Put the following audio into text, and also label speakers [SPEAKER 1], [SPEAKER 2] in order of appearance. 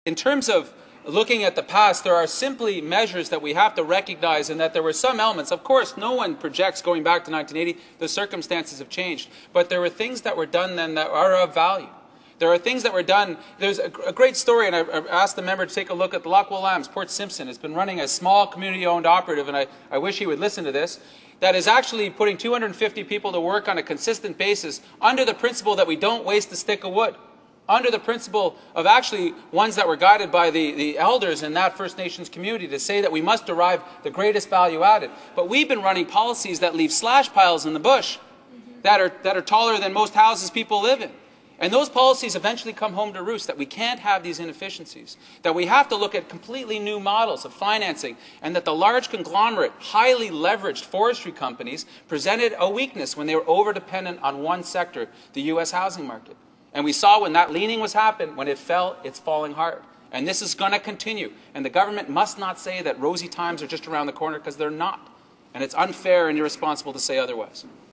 [SPEAKER 1] In terms of looking at the past, there are simply measures that we have to recognize, and that there were some elements. Of course, no one projects going back to 1980. The circumstances have changed. But there were things that were done then that are of value. There are things that were done. There's a great story, and I asked the member to take a look at the Lax Kw'alaam. Port Simpson has been running a small community-owned operative, and I wish he would listen to this, that is actually putting 250 people to work on a consistent basis under the principle that we don't waste a stick of wood. Under the principle of actually ones that were guided by the elders in that First Nations community to say that we must derive the greatest value added. But we've been running policies that leave slash piles in the bush that are taller than most houses people live in. And those policies eventually come home to roost, that we can't have these inefficiencies, that we have to look at completely new models of financing, and that the large conglomerate, highly leveraged forestry companies presented a weakness when they were over-dependent on one sector, the U.S. housing market. And we saw when that leaning was happening, when it fell, it's falling hard. And this is going to continue. And the government must not say that rosy times are just around the corner, because they're not. And it's unfair and irresponsible to say otherwise.